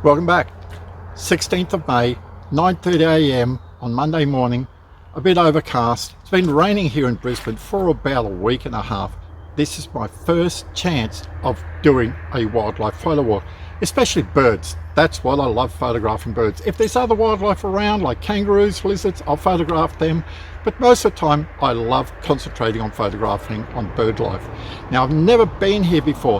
Welcome back. 16th of May, 9:30 a.m. on Monday morning, a bit overcast. It's been raining here in Brisbane for about a week and a half. This is my first chance of doing a wildlife photo walk, especially birds. That's what I love, photographing birds. If there's other wildlife around like kangaroos, lizards, I'll photograph them, but most of the time I love concentrating on photographing on bird life. Now, I've never been here before,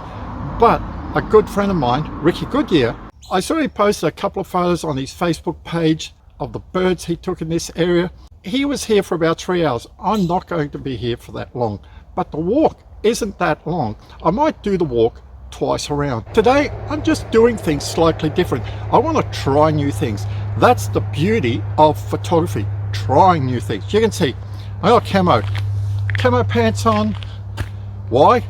but a good friend of mine, Ricky Goodyear, I saw he posted a couple of photos on his Facebook page of the birds he took in this area. He was here for about 3 hours. I'm not going to be here for that long, but the walk isn't that long. I might do the walk twice around. Today, I'm just doing things slightly different. I want to try new things. That's the beauty of photography, trying new things. You can see I got camo pants on. Why?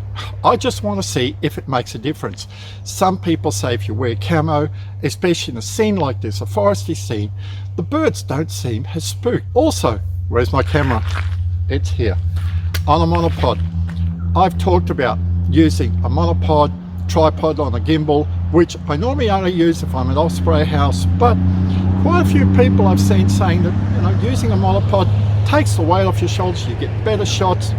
I just want to see if it makes a difference. Some people say if you wear camo, especially in a scene like this, a foresty scene, the birds don't seem as spooked. Also, where's my camera? It's here on a monopod. I've talked about using a monopod, tripod on a gimbal, which I normally only use if I'm at Osprey House, but quite a few people I've seen saying that using a monopod takes the weight off your shoulders, you get better shots,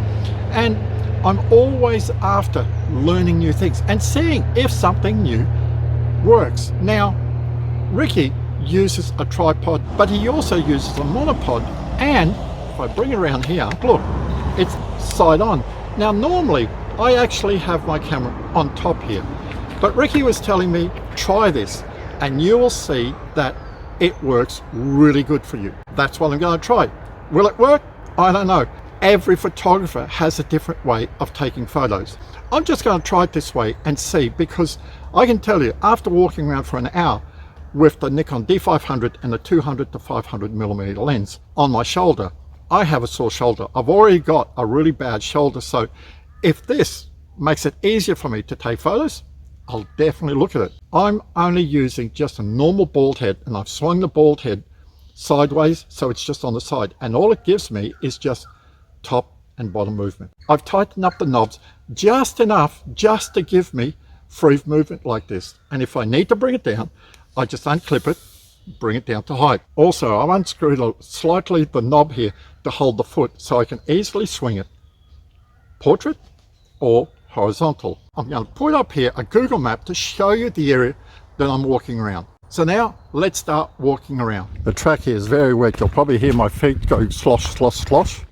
and I'm always after learning new things and seeing if something new works. Now, Ricky uses a tripod, but he also uses a monopod, and if I bring it around here, look, it's side on. Now, normally I actually have my camera on top here, but Ricky was telling me, try this, and you will see that it works really good for you. That's what I'm going to try. Will it work? I don't know. Every photographer has a different way of taking photos. I'm just going to try it this way and see, because I can tell you, after walking around for an hour with the Nikon D500 and the 200 to 500mm lens on my shoulder, I have a sore shoulder. I've already got a really bad shoulder, so if this makes it easier for me to take photos, I'll definitely look at it. I'm only using just a normal bald head, and I've swung the bald head sideways so it's just on the side, and all it gives me is just top and bottom movement. I've tightened up the knobs just enough just to give me free movement like this, and if I need to bring it down, I just unclip it, bring it down to height. Also, I've unscrewed slightly the knob here to hold the foot so I can easily swing it portrait or horizontal. I'm going to put up here a Google map to show you the area that I'm walking around. So now let's start walking around. The track here is very wet. You'll probably hear my feet go slosh, slosh, slosh.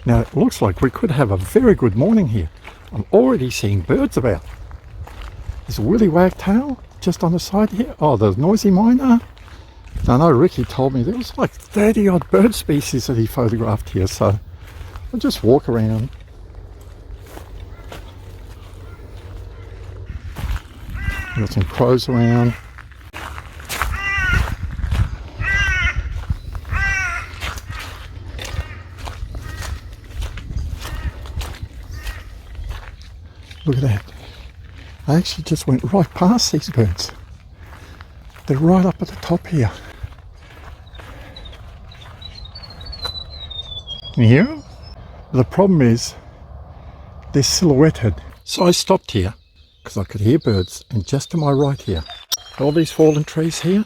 Now it looks like we could have a very good morning here. I'm already seeing birds about. There's a woolly wagtail just on the side here. Oh, the noisy miner. I know Ricky told me there was like 30 odd bird species that he photographed here, so I'll just walk around. Got some crows around. Look at that. I actually just went right past these birds. They're right up at the top here. Can you hear them? The problem is they're silhouetted. So I stopped here because I could hear birds, and just to my right here, all these fallen trees here,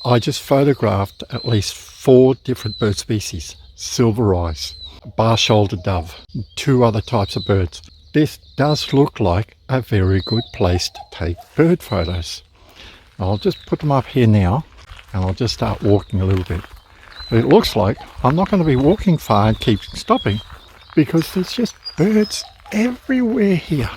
I just photographed at least 4 different bird species. Silvereyes, bar-shouldered dove, and 2 other types of birds. This does look like a very good place to take bird photos. I'll just put them up here now, and I'll just start walking a little bit. But it looks like I'm not going to be walking far and keep stopping, because there's just birds everywhere here.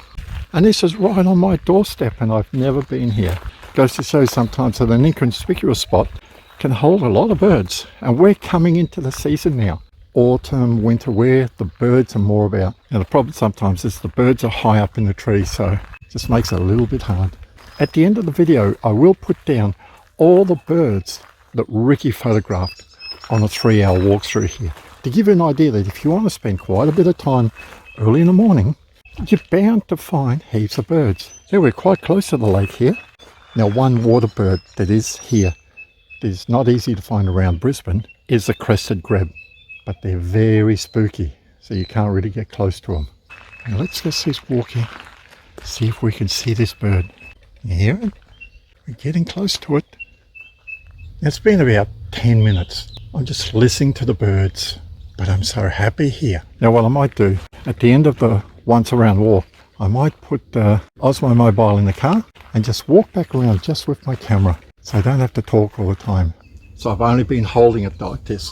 And this is right on my doorstep, and I've never been here. Goes to show sometimes that an inconspicuous spot can hold a lot of birds. And we're coming into the season now. Autumn, winter, where the birds are more about. And the problem sometimes is the birds are high up in the trees, so it just makes it a little bit hard. At the end of the video, I will put down all the birds that Ricky photographed on a 3-hour walkthrough here, to give you an idea that if you want to spend quite a bit of time early in the morning, you're bound to find heaps of birds. Yeah, we're quite close to the lake here. Now, one water bird that is here, that is not easy to find around Brisbane, is the crested grebe, but they're very spooky. so you can't really get close to them. Now let's just keep walking, see if we can see this bird. You hear it? We're getting close to it. It's been about 10 minutes. I'm just listening to the birds, but I'm so happy here. Now what I might do, at the end of the once around walk, I might put the Osmo Mobile in the car and just walk back around just with my camera, so I don't have to talk all the time. So I've only been holding it like this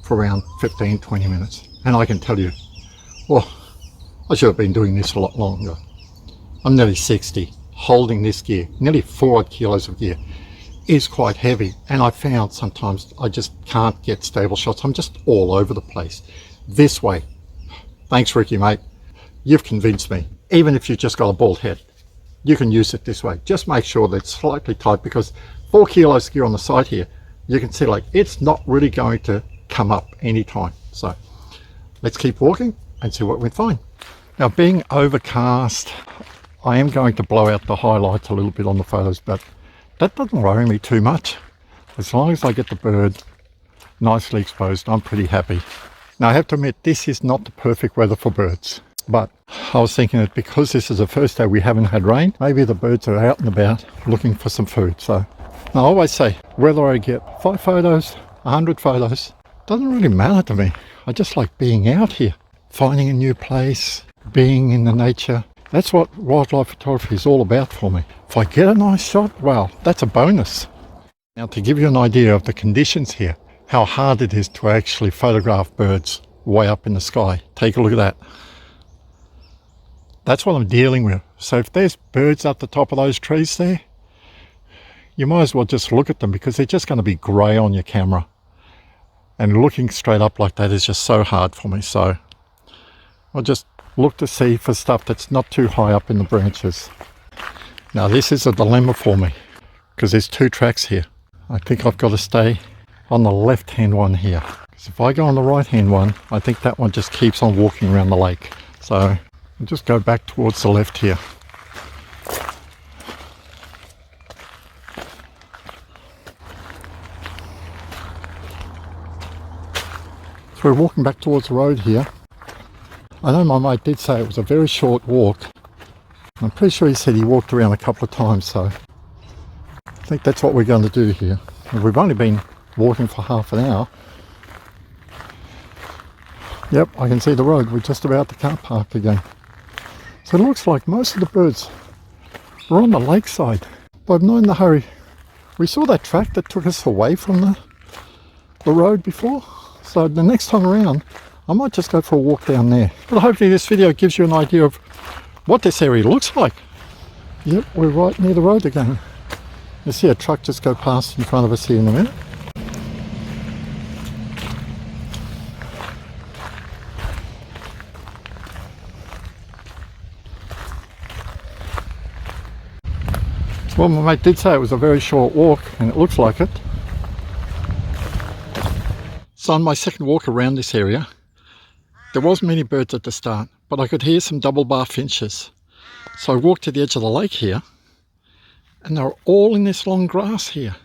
for around 15-20 minutes. And I can tell you, well, I should have been doing this a lot longer. I'm nearly 60. Holding this gear, nearly 4 kilos of gear, is quite heavy. And I found sometimes I just can't get stable shots. I'm just all over the place. This way. Thanks, Ricky, mate. You've convinced me. Even if you've just got a bald head, you can use it this way. Just make sure that it's slightly tight, because 4 kilos gear on the side here, you can see like it's not really going to come up anytime. So let's keep walking and see what we find. Now, being overcast, I am going to blow out the highlights a little bit on the photos, but that doesn't worry me too much. As long as I get the bird nicely exposed, I'm pretty happy. Now, I have to admit, this is not the perfect weather for birds, but I was thinking that because this is the first day we haven't had rain, maybe the birds are out and about looking for some food. So I always say, whether I get 5 photos, 100 photos, doesn't really matter to me. I just like being out here, finding a new place, being in the nature. That's what wildlife photography is all about for me. If I get a nice shot, well, that's a bonus. Now, to give you an idea of the conditions here, how hard it is to actually photograph birds way up in the sky. Take a look at that. That's what I'm dealing with. So if there's birds at the top of those trees there, you might as well just look at them, because they're just going to be grey on your camera. And looking straight up like that is just so hard for me. So I'll just look to see for stuff that's not too high up in the branches. Now this is a dilemma for me, because there's 2 tracks here. I think I've got to stay on the left hand one here, because if I go on the right hand one, I think that one just keeps on walking around the lake. So I'll just go back towards the left here. So we're walking back towards the road here. I know my mate did say it was a very short walk. I'm pretty sure he said he walked around a couple of times, so I think that's what we're going to do here. We've only been walking for half an hour. Yep, I can see the road. We're just about the car park again. So it looks like most of the birds are on the lakeside. But I'm not in a hurry. We saw that track that took us away from the road before. So the next time around, I might just go for a walk down there. But hopefully this video gives you an idea of what this area looks like. Yep, we're right near the road again. You see a truck just go past in front of us here in a minute. Well, my mate did say it was a very short walk, and it looks like it. So on my second walk around this area, there wasn't many birds at the start, but I could hear some double-bar finches. So I walked to the edge of the lake here, and they were all in this long grass here,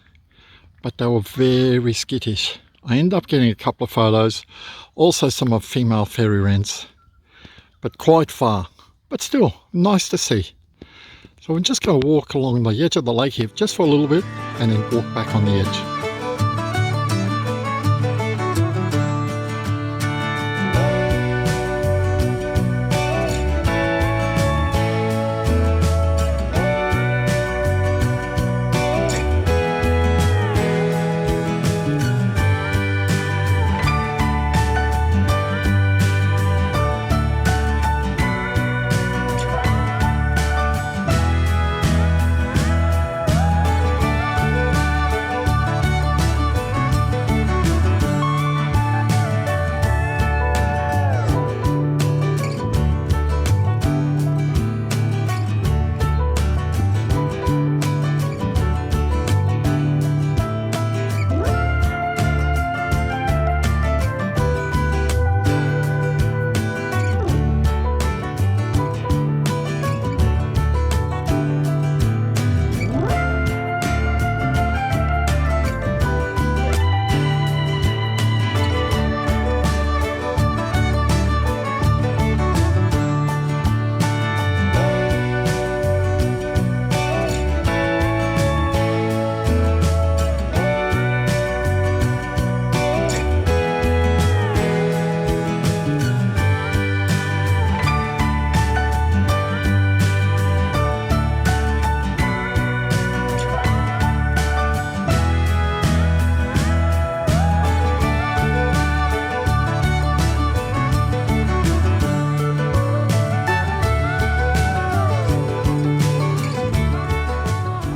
but they were very skittish. I ended up getting a couple of photos, also some of female Fairy-Wrens, but quite far, but still nice to see. So we're just going to walk along the edge of the lake here just for a little bit, and then walk back on the edge.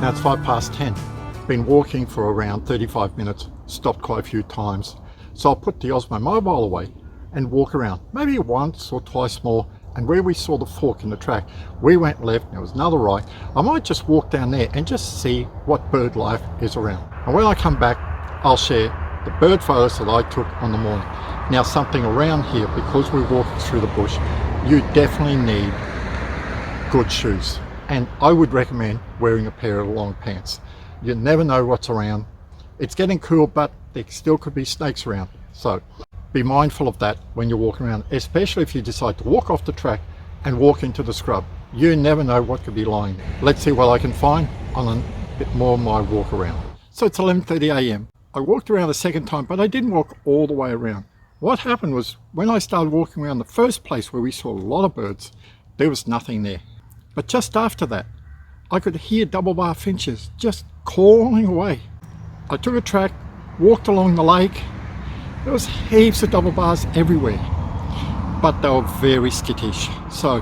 Now it's 10:05. Been walking for around 35 minutes, stopped quite a few times. So I'll put the Osmo Mobile away and walk around, maybe once or twice more. And where we saw the fork in the track, we went left, there was another right. I might just walk down there and just see what bird life is around. And when I come back, I'll share the bird photos that I took on the morning. Now something around here, because we're walking through the bush, you definitely need good shoes. And I would recommend wearing a pair of long pants. You never know what's around. It's getting cool, but there still could be snakes around. So be mindful of that when you're walking around, especially if you decide to walk off the track and walk into the scrub. You never know what could be lying there. Let's see what I can find on a bit more of my walk around. So it's 11:30 a.m. I walked around a second time, but I didn't walk all the way around. What happened was when I started walking around the first place where we saw a lot of birds, there was nothing there. But just after that, I could hear double-bar finches just calling away. I took a track, walked along the lake. There was heaps of double bars everywhere, but they were very skittish, so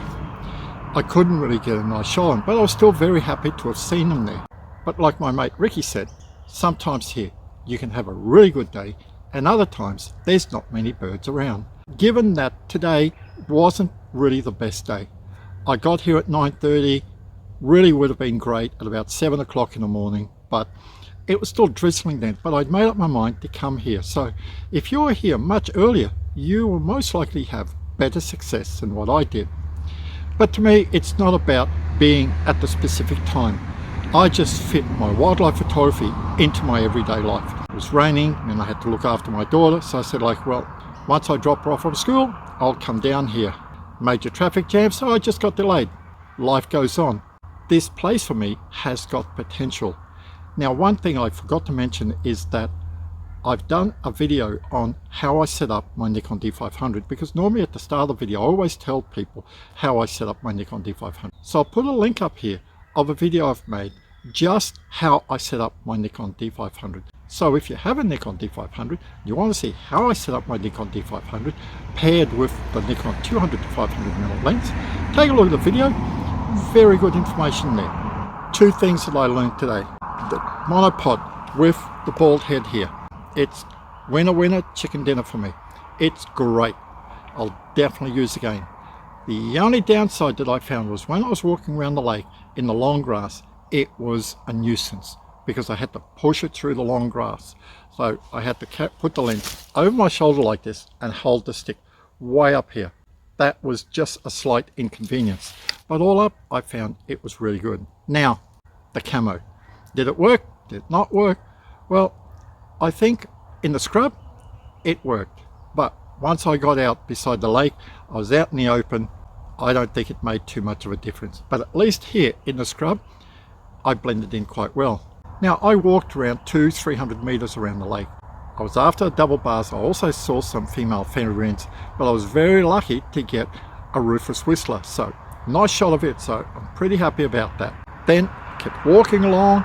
I couldn't really get a nice shot on, but I was still very happy to have seen them there. But like my mate Ricky said, sometimes here you can have a really good day, and other times there's not many birds around. Given that today wasn't really the best day, I got here at 9:30, really would have been great at about 7 o'clock in the morning, but it was still drizzling then, but I'd made up my mind to come here. So if you're here much earlier, you will most likely have better success than what I did. But to me, it's not about being at the specific time. I just fit my wildlife photography into my everyday life. It was raining and I had to look after my daughter, so I said like, well, once I drop her off from school, I'll come down here. Major traffic jam, so I just got delayed. Life goes on. This place for me has got potential. Now, one thing I forgot to mention is that I've done a video on how I set up my Nikon D500, because normally at the start of the video I always tell people how I set up my Nikon D500. So I'll put a link up here of a video I've made just how I set up my Nikon D500. So if you have a Nikon D500, you want to see how I set up my Nikon D500 paired with the Nikon 200 to 500mm lens, take a look at the video. Very good information there. Two things that I learned today. The monopod with the bald head here. It's winner chicken dinner for me. It's great. I'll definitely use again. The only downside that I found was when I was walking around the lake in the long grass, it was a nuisance because I had to push it through the long grass. So I had to put the lens over my shoulder like this and hold the stick way up here. That was just a slight inconvenience. But all up, I found it was really good. Now, the camo. Did it work? Did it not work? Well, I think in the scrub, it worked. But once I got out beside the lake, I was out in the open, I don't think it made too much of a difference. But at least here in the scrub, I blended in quite well. Now, I walked around 200-300 meters around the lake. I was after double bars. I also saw some female Fairy-Wrens, but I was very lucky to get a Rufous whistler. So, nice shot of it. So, I'm pretty happy about that. Then, kept walking along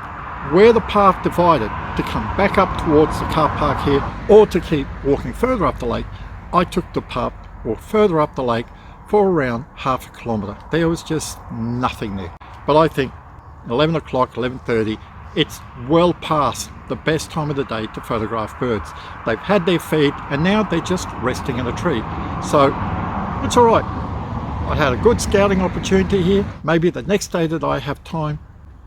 where the path divided to come back up towards the car park here, or to keep walking further up the lake. I took the path, walked further up the lake for around half a kilometer. There was just nothing there. But I think 11 o'clock, 11:30, it's well past the best time of the day to photograph birds. They've had their feed and now they're just resting in a tree. So it's all right. I had a good scouting opportunity here. Maybe the next day that I have time,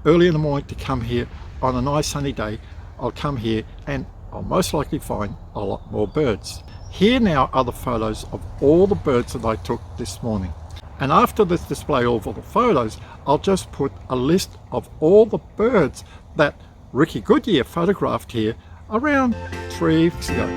early in the morning, to come here on a nice sunny day, I'll come here and I'll most likely find a lot more birds. Here now are the photos of all the birds that I took this morning. And after this display of all the photos, I'll just put a list of all the birds that Ricky Goodyear photographed here around 3 weeks ago.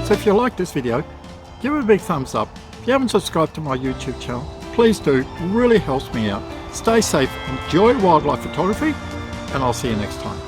So if you like this video, give it a big thumbs up. If you haven't subscribed to my YouTube channel, please do. It really helps me out. Stay safe, enjoy wildlife photography, and I'll see you next time.